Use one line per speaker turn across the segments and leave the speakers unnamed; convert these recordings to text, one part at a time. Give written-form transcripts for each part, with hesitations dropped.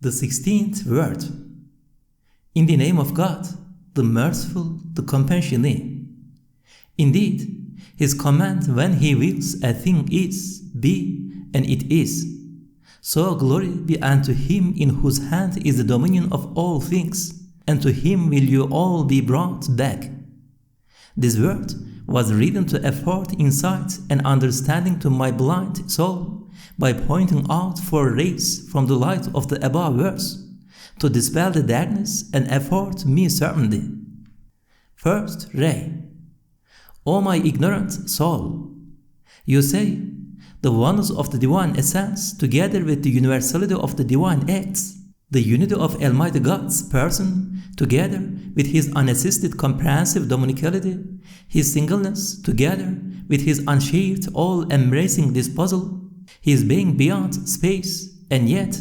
The 16th word. In the name of God, the merciful, the compassionate. Indeed, His command when He wills a thing is, be, and it is. So glory be unto Him in whose hand is the dominion of all things, and to Him will you all be brought back. This word was written to afford insight and understanding to my blind soul, by pointing out 4 rays from the light of the above verse, to dispel the darkness and afford me certainty. First ray. O my ignorant soul! You say, the oneness of the divine essence together with the universality of the divine acts, the unity of Almighty God's person together with His unassisted comprehensive dominicality, His singleness together with His unshared all-embracing disposal, His being beyond space and yet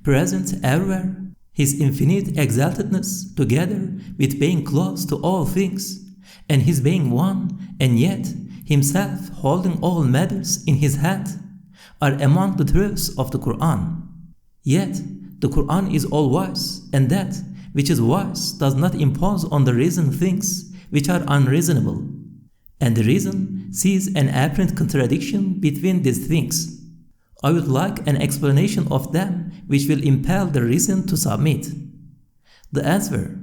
present everywhere, His infinite exaltedness together with being close to all things, and His being one and yet Himself holding all matters in His hand, are among the truths of the Qur'an. Yet the Qur'an is all-wise, and that which is wise does not impose on the reason things which are unreasonable, and the reason sees an apparent contradiction between these things. I would like an explanation of them which will impel the reason to submit. The answer: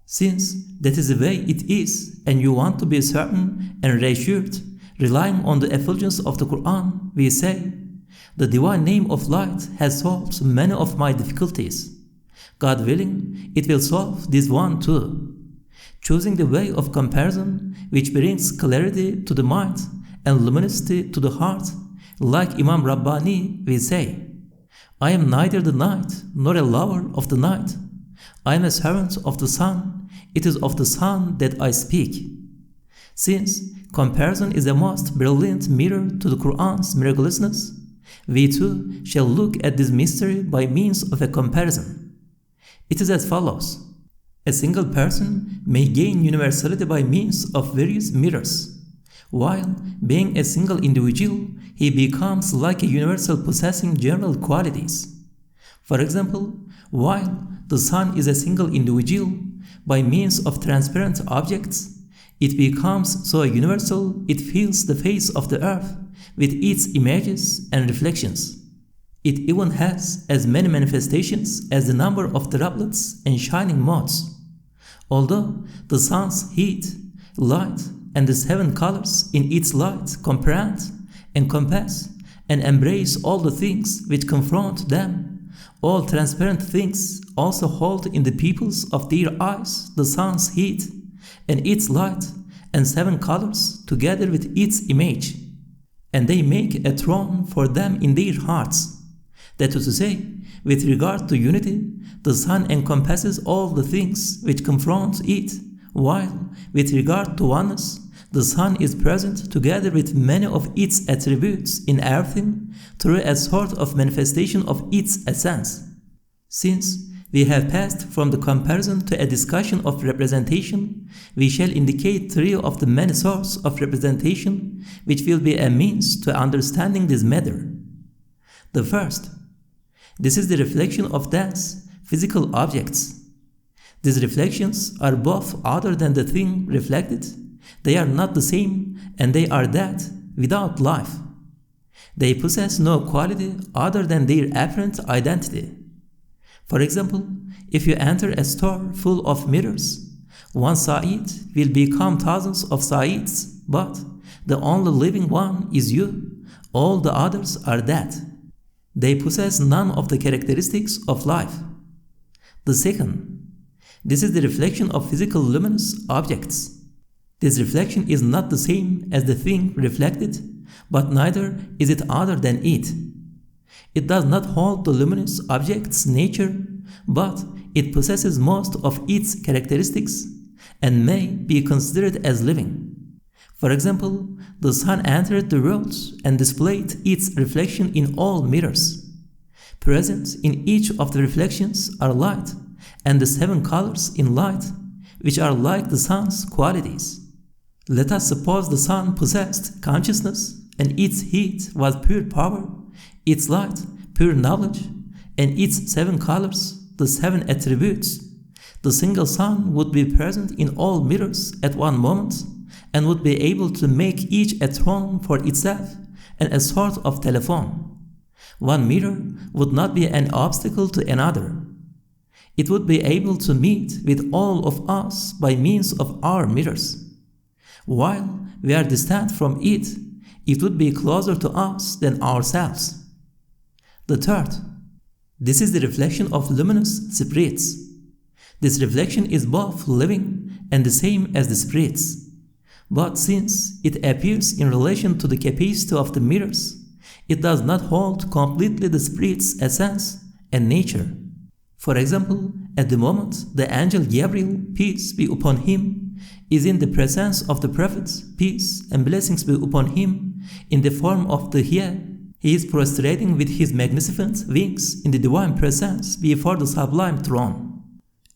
since that is the way it is, and you want to be certain and reassured, relying on the effulgence of the Qur'an, we say, the divine name of light has solved many of my difficulties. God willing, it will solve this one too. Choosing the way of comparison which brings clarity to the mind and luminosity to the heart, like Imam Rabbani, we say, I am neither the night nor a lover of the night. I am a servant of the sun. It is of the sun that I speak. Since comparison is the most brilliant mirror to the Qur'an's miraculousness, we too shall look at this mystery by means of a comparison. It is as follows. A single person may gain universality by means of various mirrors. While being a single individual, he becomes like a universal possessing general qualities. For example, while the sun is a single individual, by means of transparent objects, it becomes so universal it fills the face of the earth with its images and reflections. It even has as many manifestations as the number of droplets and shining motes. Although the sun's heat, light, and the 7 colors in its light comprehend, encompass, and embrace all the things which confront them, all transparent things also hold in the pupils of their eyes the sun's heat, and its light, and 7 colors together with its image, and they make a throne for them in their hearts. That is to say, with regard to unity, the sun encompasses all the things which confront it, while, with regard to oneness, the sun is present together with many of its attributes in everything through a sort of manifestation of its essence. Since we have passed from the comparison to a discussion of representation, we shall indicate 3 of the many sorts of representation which will be a means to understanding this matter. The first. This is the reflection of dense, physical objects. These reflections are both other than the thing reflected, they are not the same, and they are that without life. They possess no quality other than their apparent identity. For example, if you enter a store full of mirrors, one Sa'id will become thousands of Sa'ids, but the only living one is you, all the others are that. They possess none of the characteristics of life. The second, this is the reflection of physical luminous objects. This reflection is not the same as the thing reflected, but neither is it other than it. It does not hold the luminous object's nature, but it possesses most of its characteristics and may be considered as living. For example, the sun entered the world and displayed its reflection in all mirrors. Present in each of the reflections are light and the 7 colors in light, which are like the sun's qualities. Let us suppose the sun possessed consciousness, and its heat was pure power, its light pure knowledge, and its 7 colors, the 7 attributes, the single sun would be present in all mirrors at one moment and would be able to make each a throne for itself and a sort of telephone. One mirror would not be an obstacle to another. It would be able to meet with all of us by means of our mirrors. While we are distant from it, it would be closer to us than ourselves. The third, this is the reflection of luminous spirits. This reflection is both living and the same as the spirits. But since it appears in relation to the capacity of the mirrors, it does not hold completely the spirit's essence and nature. For example, at the moment, the angel Gabriel, peace be upon him, is in the presence of the Prophet, peace and blessings be upon him, in the form of the Hiyah. He is prostrating with his magnificent wings in the divine presence before the sublime throne.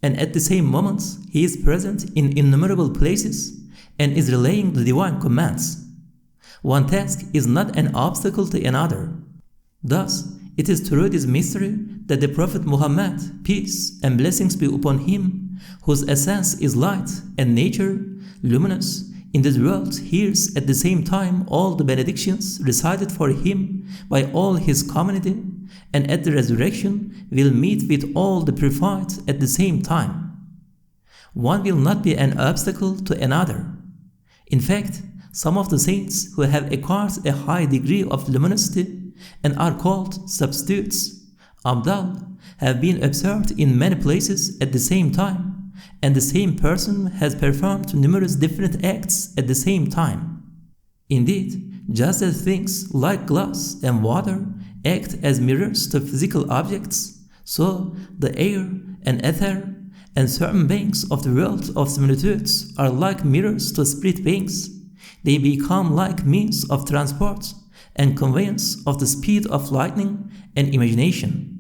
And at the same moment, he is present in innumerable places and is relaying the divine commands. One task is not an obstacle to another. Thus, it is through this mystery that the Prophet Muhammad, peace and blessings be upon him, whose essence is light and nature, luminous, in this world hears at the same time all the benedictions recited for him by all his community, and at the resurrection will meet with all the purified at the same time. One will not be an obstacle to another. In fact, some of the saints who have acquired a high degree of luminosity and are called substitutes, Abdal, have been observed in many places at the same time, and the same person has performed numerous different acts at the same time. Indeed, just as things like glass and water act as mirrors to physical objects, so the air and ether and certain beings of the world of similitudes are like mirrors to spirit beings. They become like means of transport and conveyance of the speed of lightning and imagination.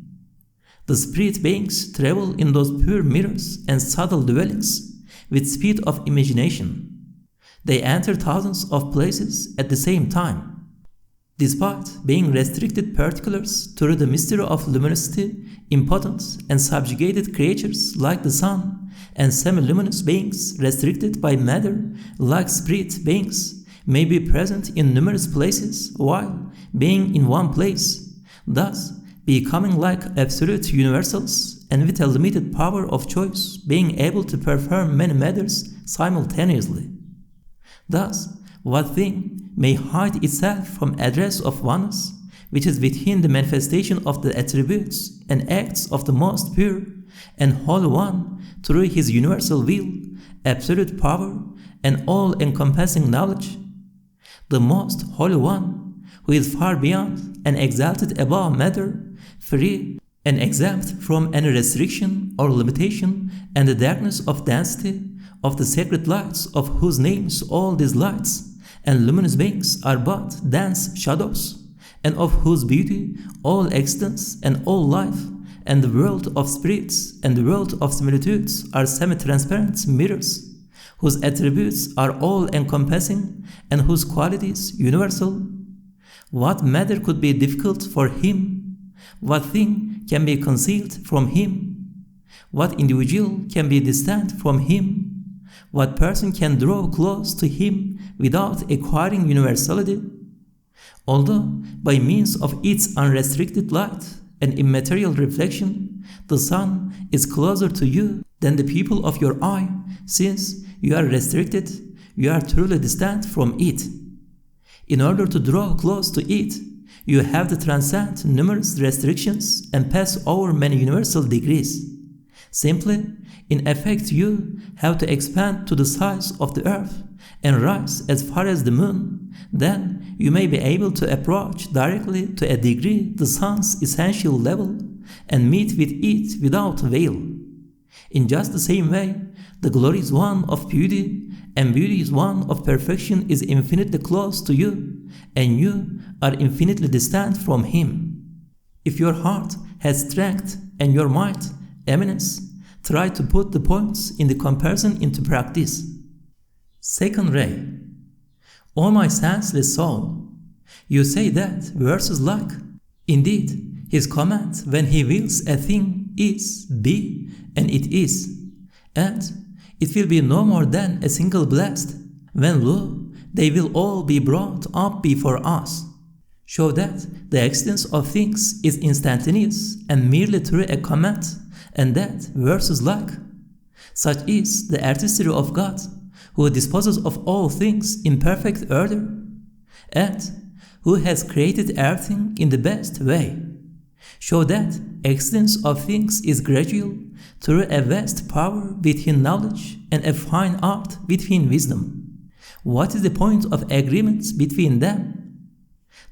The spirit beings travel in those pure mirrors and subtle dwellings with speed of imagination. They enter thousands of places at the same time. Despite being restricted particulars through the mystery of luminosity, impotence, and subjugated creatures like the sun, and semi-luminous beings restricted by matter like spirit beings may be present in numerous places while being in one place, thus becoming like absolute universals and with a limited power of choice being able to perform many matters simultaneously. Thus, what thing may hide itself from address of oneness, which is within the manifestation of the attributes and acts of the most pure and holy one through his universal will, absolute power, and all-encompassing knowledge? The most holy one, who is far beyond and exalted above matter, free and exempt from any restriction or limitation, and the darkness of density of the sacred lights of whose names all these lights and luminous beings are but dense shadows, and of whose beauty all existence and all life and the world of spirits and the world of similitudes are semi-transparent mirrors, whose attributes are all-encompassing and whose qualities universal. What matter could be difficult for him? What thing can be concealed from him? What individual can be distant from him? What person can draw close to him without acquiring universality? Although, by means of its unrestricted light and immaterial reflection, the sun is closer to you than the pupil of your eye, since you are restricted, you are truly distant from it. In order to draw close to it, you have to transcend numerous restrictions and pass over many universal degrees. Simply, in effect, you have to expand to the size of the earth and rise as far as the moon. Then you may be able to approach directly to a degree the sun's essential level and meet with it without veil. In just the same way, the glorious one of beauty and beauty's one of perfection is infinitely close to you, and you are infinitely distant from him. If your heart has strength and your mind eminence, try to put the points in the comparison into practice. Second ray. O my senseless soul, you say that verses like, indeed, His command when He wills a thing is be, and it is. And it will be no more than a single blast, when lo, they will all be brought up before us. Show that the existence of things is instantaneous and merely through a command, and that verses like, such is the artistry of God, who disposes of all things in perfect order, and who has created everything in the best way. Show that existence of things is gradual through a vast power within knowledge and a fine art within wisdom. What is the point of agreement between them?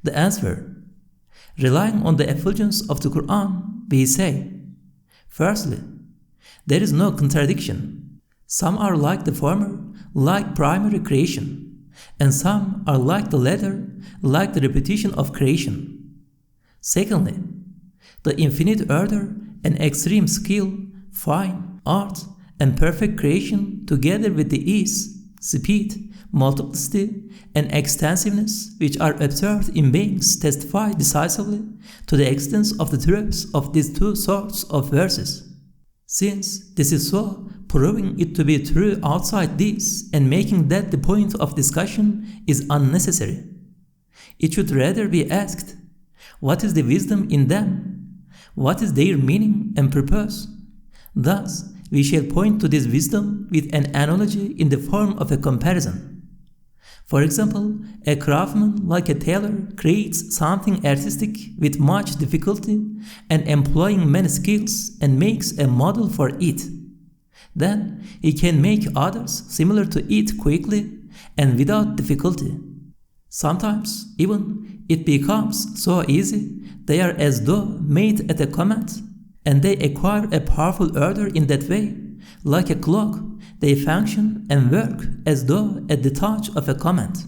The answer: relying on the effulgence of the Qur'an, we say, firstly, there is no contradiction. Some are like the former, like primary creation, and some are like the latter, like the repetition of creation. Secondly, the infinite order and extreme skill, fine art, and perfect creation, together with the ease, speed, multiplicity, and extensiveness which are observed in beings, testify decisively to the existence of the truths of these two sorts of verses. Since this is so, proving it to be true outside this and making that the point of discussion is unnecessary. It should rather be asked, what is the wisdom in them? What is their meaning and purpose? Thus, we shall point to this wisdom with an analogy in the form of a comparison. For example, a craftsman like a tailor creates something artistic with much difficulty and employing many skills and makes a model for it. Then he can make others similar to it quickly and without difficulty. Sometimes even it becomes so easy they are as though made at a command, and they acquire a powerful order in that way. Like a clock, they function and work as though at the touch of a command.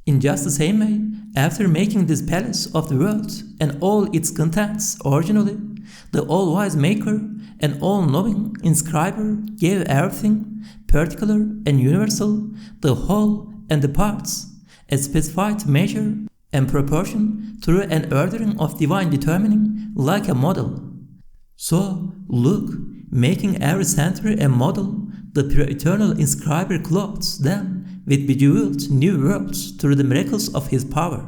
In just the same way, after making this palace of the world and all its contents originally, the all-wise maker and all-knowing inscriber gave everything, particular and universal, the whole and the parts, a specified measure and proportion through an ordering of divine determining, like a model. So, look, making every century a model, the pre-eternal inscriber clothes them with bejeweled new worlds through the miracles of his power.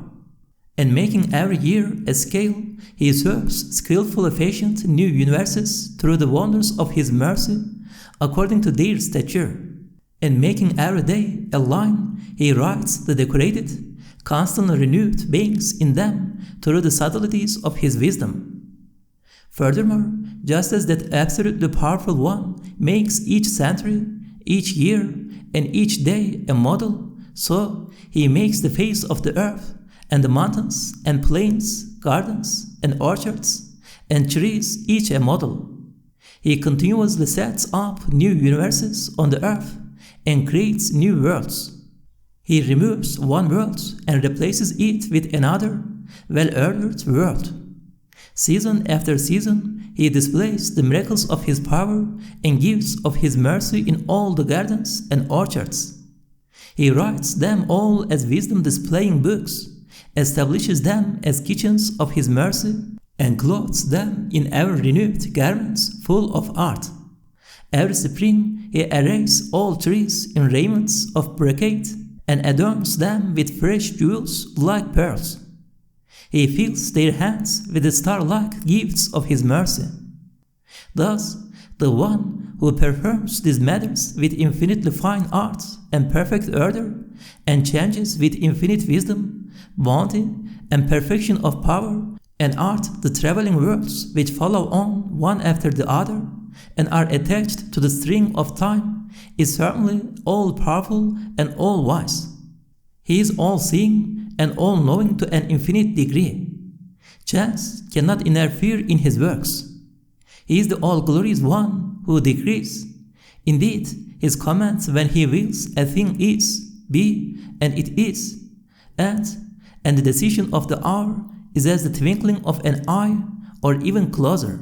And making every year a scale, he serves skillfully fashioned new universes through the wonders of his mercy, according to their stature. And making every day a line, he writes the decorated, constantly renewed beings in them through the subtleties of his wisdom. Furthermore, just as that absolutely powerful one makes each century, each year, and each day a model, so he makes the face of the earth, and the mountains, and plains, gardens, and orchards, and trees, each a model. He continuously sets up new universes on the earth, and creates new worlds. He removes one world and replaces it with another, well-ordered world. Season after season, he displays the miracles of his power and gives of his mercy in all the gardens and orchards. He writes them all as wisdom-displaying books, establishes them as kitchens of his mercy, and clothes them in ever-renewed garments full of art. Every spring he arrays all trees in raiments of brocade, and adorns them with fresh jewels like pearls. He fills their hands with the star-like gifts of his mercy. Thus, the one who performs these matters with infinitely fine art and perfect order, and changes with infinite wisdom, bounty, and perfection of power, and art the traveling worlds which follow on one after the other, and are attached to the string of time, is certainly all-powerful and all-wise. He is all-seeing and all-knowing to an infinite degree. Chance cannot interfere in his works. He is the all-glorious one who decrees. Indeed, his commands when he wills a thing is, be, and it is, and the decision of the hour is as the twinkling of an eye, or even closer.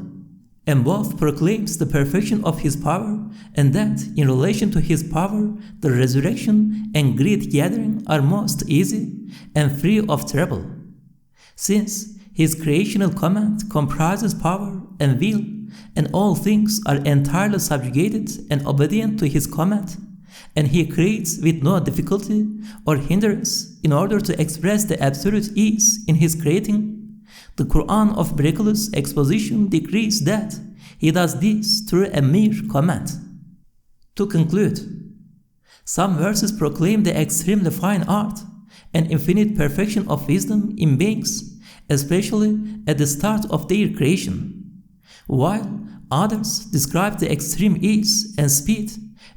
And both proclaims the perfection of his power, and that in relation to his power, the resurrection and great gathering are most easy and free of trouble. Since his creational command comprises power and will, and all things are entirely subjugated and obedient to his command, and he creates with no difficulty or hindrance in order to express the absolute ease in his creating. The Qur'an of miraculous exposition decrees that he does this through a mere command. To conclude, some verses proclaim the extremely fine art and infinite perfection of wisdom in beings, especially at the start of their creation, while others describe the extreme ease and speed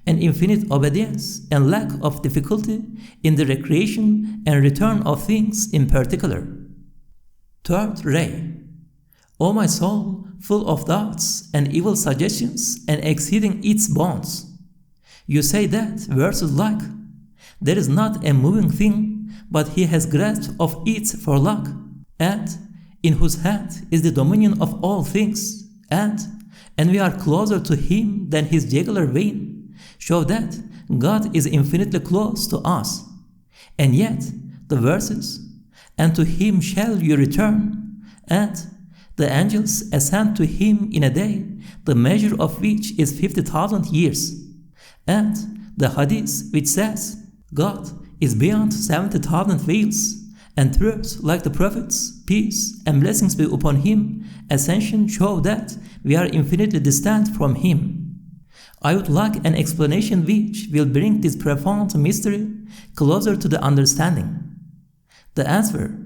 and infinite obedience and lack of difficulty in the recreation and return of things in particular. Third ray. O my soul, full of doubts and evil suggestions and exceeding its bounds. You say that verses like, there is not a moving thing, but he has grasp of it for luck, and in whose hand is the dominion of all things, and we are closer to him than his jugular vein, show that God is infinitely close to us. And yet the verses, and to him shall you return, and the angels ascend to him in a day, the measure of which is 50,000 years, and the hadith which says, God is beyond 70,000 veils, and truths like the prophets, peace and blessings be upon him, ascension show that we are infinitely distant from him. I would like an explanation which will bring this profound mystery closer to the understanding. The answer.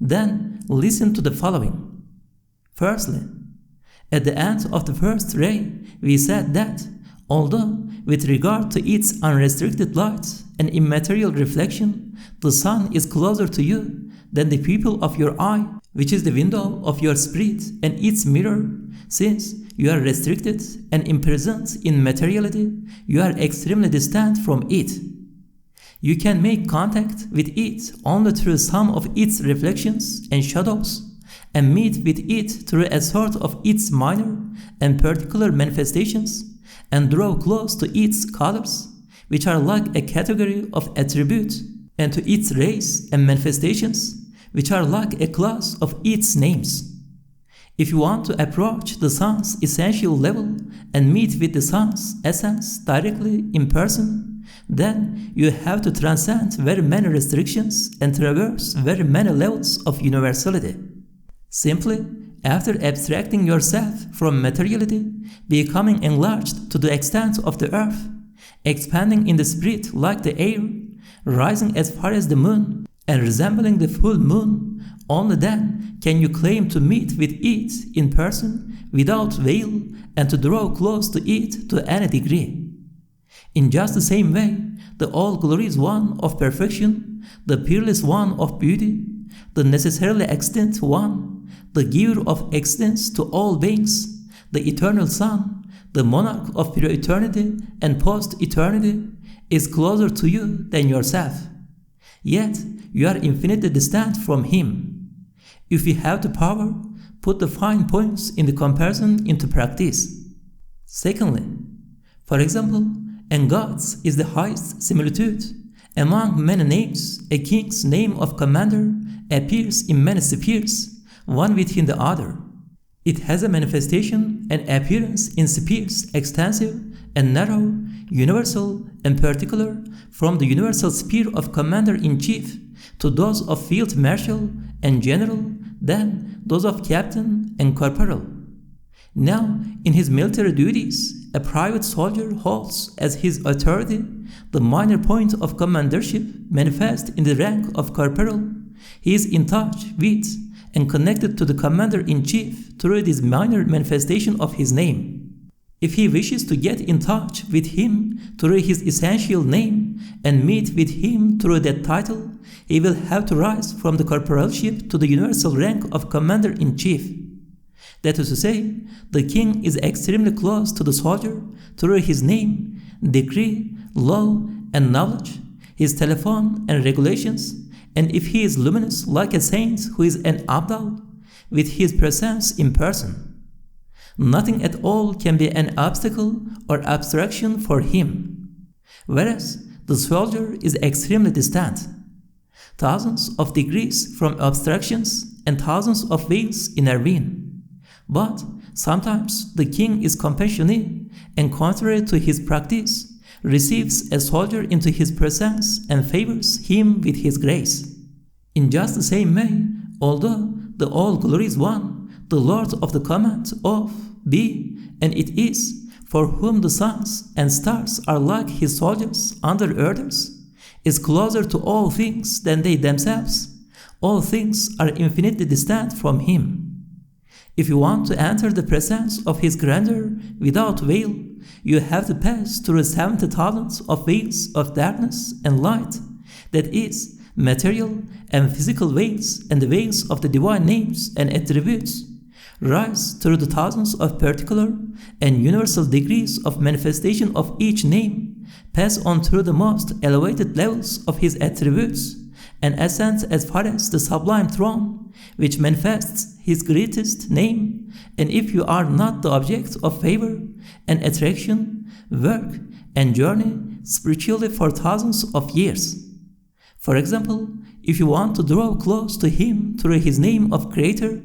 Then listen to the following. Firstly, at the end of the first ray, we said that, although with regard to its unrestricted light and immaterial reflection, the sun is closer to you than the pupil of your eye, which is the window of your spirit and its mirror, since you are restricted and imprisoned in materiality, you are extremely distant from it. You can make contact with it only through some of its reflections and shadows, and meet with it through a sort of its minor and particular manifestations, and draw close to its colors, which are like a category of attributes, and to its rays and manifestations, which are like a class of its names. If you want to approach the sun's essential level and meet with the sun's essence directly in person, then you have to transcend very many restrictions and traverse very many levels of universality. Simply, after abstracting yourself from materiality, becoming enlarged to the extent of the earth, expanding in the spirit like the air, rising as far as the moon, and resembling the full moon, only then can you claim to meet with it in person without veil and to draw close to it to any degree. In just the same way, the all-glorious one of perfection, the peerless one of beauty, the necessarily extant one, the giver of existence to all beings, the eternal Son, the monarch of pre-eternity and post-eternity, is closer to you than yourself. Yet you are infinitely distant from him. If you have the power, put the fine points in the comparison into practice. Secondly, for example, and God's is the highest similitude. Among many names, a king's name of commander appears in many spheres, one within the other. It has a manifestation and appearance in spheres extensive and narrow, universal and particular, from the universal sphere of commander-in-chief to those of field marshal and general, then those of captain and corporal. Now, in his military duties, a private soldier holds as his authority the minor point of commandership manifest in the rank of corporal. He is in touch with and connected to the commander-in-chief through this minor manifestation of his name. If he wishes to get in touch with him through his essential name and meet with him through that title, he will have to rise from the corporalship to the universal rank of commander-in-chief. That is to say, the king is extremely close to the soldier through his name, decree, law, and knowledge, his telephone and regulations, and if he is luminous like a saint who is an Abdal, with his presence in person. Nothing at all can be an obstacle or abstraction for him, whereas the soldier is extremely distant, thousands of degrees from abstractions and thousands of veils intervene. But sometimes the king is compassionate and, contrary to his practice, receives a soldier into his presence and favors him with his grace. In just the same way, although the all-glorious One, the Lord of the command of be and it is, for whom the suns and stars are like his soldiers under orders, is closer to all things than they themselves, all things are infinitely distant from him. If you want to enter the presence of his grandeur without veil, you have to pass through 70,000 of veils of darkness and light, that is, material and physical veils and the veils of the divine names and attributes, rise through the thousands of particular and universal degrees of manifestation of each name, pass on through the most elevated levels of his attributes, and ascend as far as the sublime throne, which manifests his greatest name. And if you are not the object of favor and attraction, work and journey spiritually for thousands of years. For example, if you want to draw close to him through his name of Creator,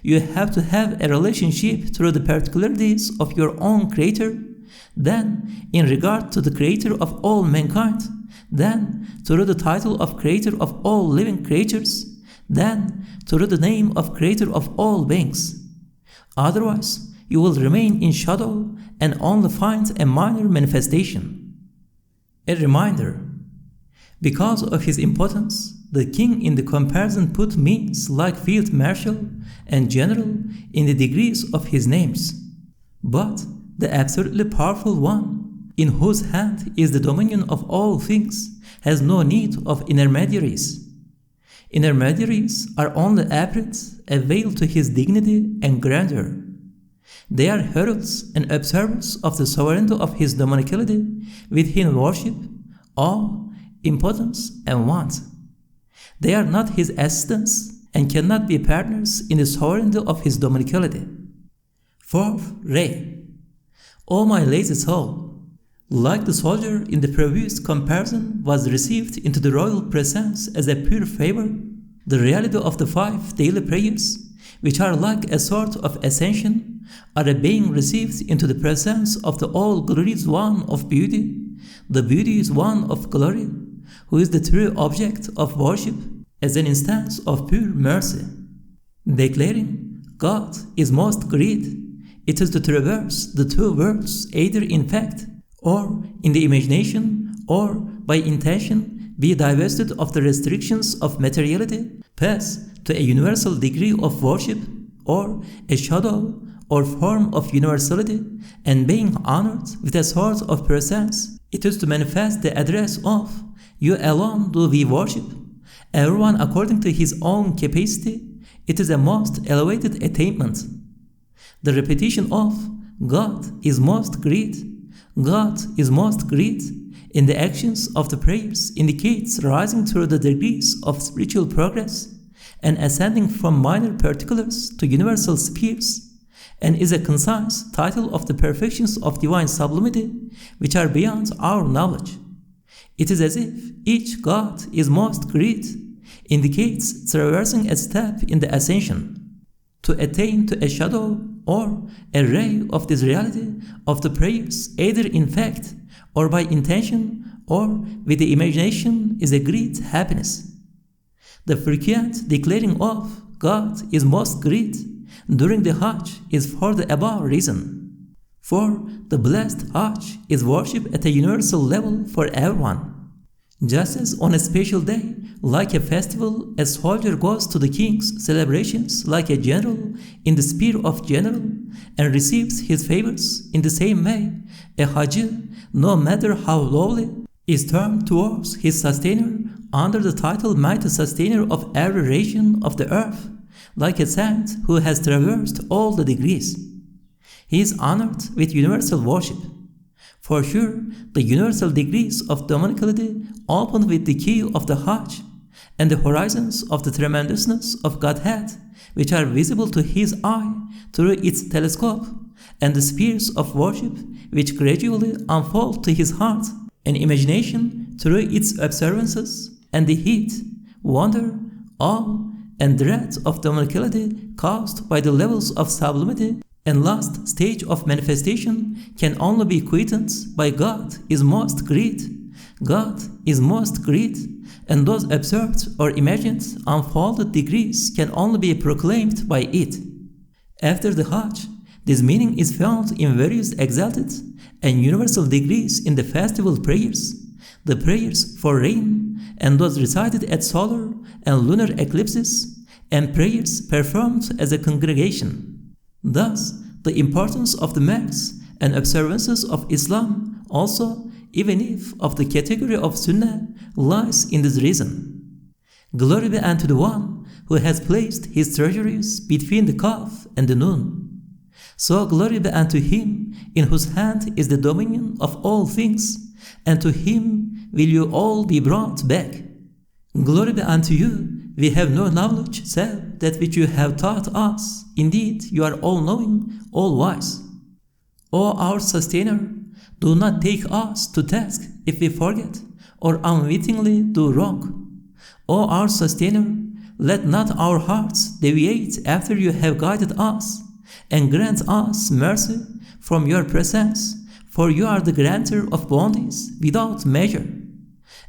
you have to have a relationship through the particularities of your own Creator, then in regard to the Creator of all mankind, then through the title of Creator of all living creatures, then through the name of Creator of all beings. Otherwise, you will remain in shadow and only find a minor manifestation. A reminder: because of his impotence, the king in the comparison put means like field marshal and general in the degrees of his names. But the absolutely powerful one, in whose hand is the dominion of all things, has no need of intermediaries. Intermediaries are only apparent, a veil to his dignity and grandeur. They are heralds and observers of the sovereignty of his dominicality, within worship, awe, impotence, and want. They are not his assistants and cannot be partners in the sovereignty of his dominicality. Fourth ray. O my lazy soul, like the soldier in the previous comparison was received into the royal presence as a pure favor, the reality of the 5 daily prayers, which are like a sort of ascension, are being received into the presence of the all-glorious One of beauty, the beauteous One of glory, who is the true object of worship, as an instance of pure mercy. Declaring God is most great, it is to traverse the 2 worlds either in fact, or in the imagination, or by intention, be divested of the restrictions of materiality, pass to a universal degree of worship, or a shadow or form of universality, and being honored with a sort of presence, it is to manifest the address of "You alone do we worship," everyone according to his own capacity. It is a most elevated attainment. The repetition of God is most great, God is most great in the actions of the prayers indicates rising through the degrees of spiritual progress and ascending from minor particulars to universal spheres, and is a concise title of the perfections of divine sublimity which are beyond our knowledge. It is as if each God is most great indicates traversing a step in the ascension. To attain to a shadow or a ray of this reality of the prayers, either in fact or by intention or with the imagination, is a great happiness. The frequent declaring of God is most great during the Hajj is for the above reason. For the blessed Hajj is worship at a universal level for everyone. Just as on a special day, like a festival, a soldier goes to the king's celebrations like a general in the sphere of general and receives his favors, in the same way, a Haji, no matter how lowly, is turned towards his sustainer under the title mighty sustainer of every region of the earth, like a saint who has traversed all the degrees. He is honored with universal worship. For sure, the universal degrees of dominicality open with the key of the Hajj, and the horizons of the tremendousness of Godhead, which are visible to his eye through its telescope, and the spheres of worship which gradually unfold to his heart and imagination through its observances, and the heat, wonder, awe, and dread of dominicality caused by the levels of sublimity and last stage of manifestation can only be quieted by God is most great. God is most great, and those observed or imagined unfolded degrees can only be proclaimed by it. After the Hajj, this meaning is found in various exalted and universal degrees in the festival prayers, the prayers for rain, and those recited at solar and lunar eclipses, and prayers performed as a congregation. Thus, the importance of the marks and observances of Islam also, even if of the category of Sunnah, lies in this reason. Glory be unto the One who has placed his treasuries between the Kaf and the Nun. So glory be unto him in whose hand is the dominion of all things, and to him will you all be brought back. Glory be unto you, we have no knowledge save that which you have taught us. Indeed, you are all-knowing, all-wise. O our Sustainer, do not take us to task if we forget or unwittingly do wrong. O our Sustainer, let not our hearts deviate after you have guided us, and grant us mercy from your presence, for you are the granter of bounties without measure.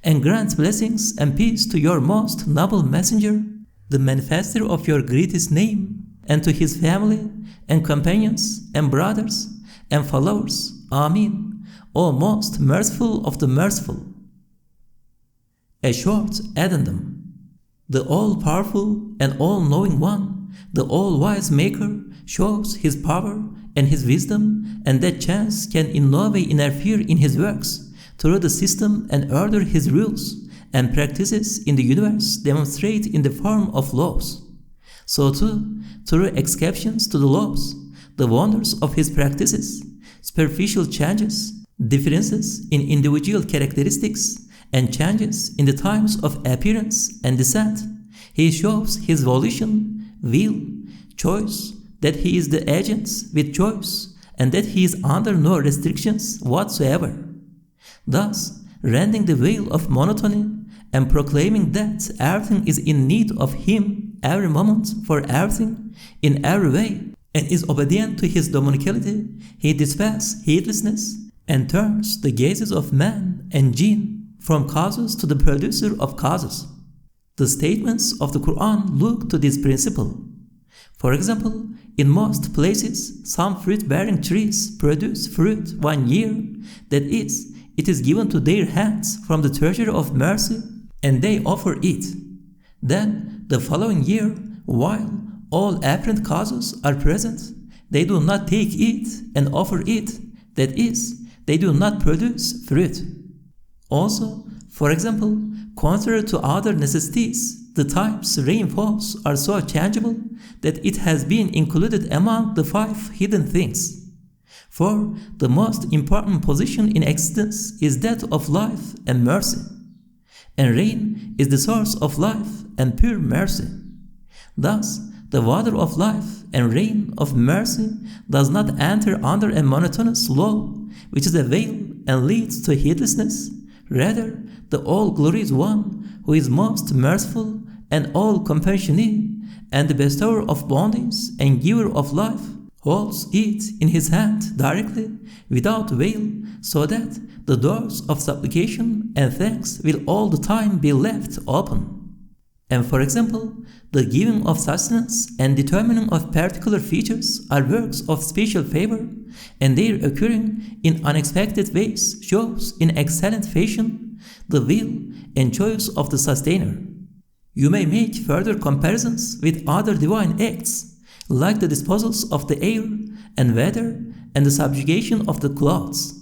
And grant blessings and peace to your most noble messenger, the manifester of your greatest name, and to his family and companions and brothers and followers. Amen. O most merciful of the merciful. A short addendum. The all-powerful and all-knowing One, the all-wise Maker, shows his power and his wisdom, and that chance can in no way interfere in his works, through the system and order his rules and practices in the universe demonstrate in the form of laws. So too, through exceptions to the laws, the wonders of his practices, superficial changes, differences in individual characteristics, and changes in the times of appearance and descent, he shows his volition, will, choice, that he is the agent with choice, and that he is under no restrictions whatsoever. Thus, rending the veil of monotony and proclaiming that everything is in need of him every moment for everything in every way, and is obedient to his dominicality, he dispels heedlessness and turns the gazes of man and jinn from causes to the producer of causes. The statements of the Qur'an look to this principle. For example, in most places, some fruit-bearing trees produce fruit 1 year, that is, it is given to their hands from the treasury of mercy, and they offer it. Then, the following year, while all apparent causes are present, they do not take it and offer it, that is, they do not produce fruit. Also, for example, contrary to other necessities, the times rain falls are so changeable that it has been included among the 5 hidden things. For the most important position in existence is that of life and mercy, and rain is the source of life and pure mercy. Thus, the water of life and rain of mercy does not enter under a monotonous law, which is a veil and leads to heedlessness. Rather, the all-glorious One, who is most merciful and all-compassionate, and the bestower of bounties and giver of life, holds it in his hand directly, without veil, so that the doors of supplication and thanks will all the time be left open. And for example, the giving of sustenance and determining of particular features are works of special favor, and their occurring in unexpected ways shows in excellent fashion the will and choice of the Sustainer. You may make further comparisons with other divine acts, like the disposals of the air and weather and the subjugation of the clouds.